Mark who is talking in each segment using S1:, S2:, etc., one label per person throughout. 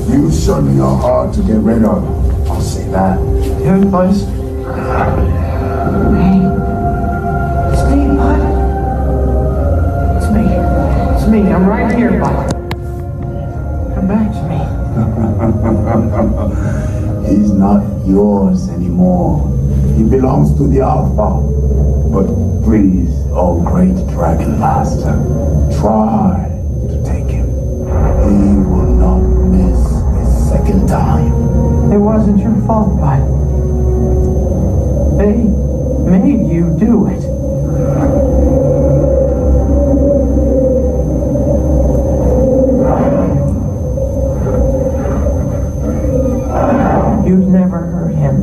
S1: You certainly are hard to get rid of. I'll say that.
S2: Toothless. Hey. It's me, bud. It's me. It's me. I'm right here, bud. Come back to me.
S1: He's not yours anymore. He belongs to the Alpha. But please, oh great Dragon Master, try to take him. He will not miss a second time.
S2: It wasn't your fault, bud. They made you do it. You'd never hurt him.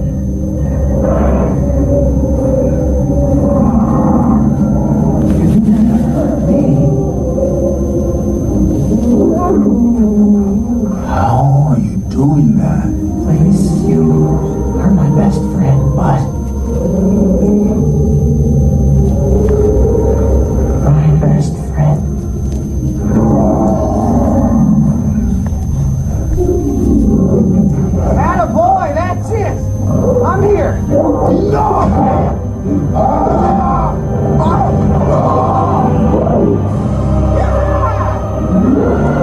S2: You'd never hurt me.
S1: How are you doing that?
S2: Please, you are my best friend, bud. My best friend. Attaboy, that's it. I'm here.
S1: No!
S2: Yeah!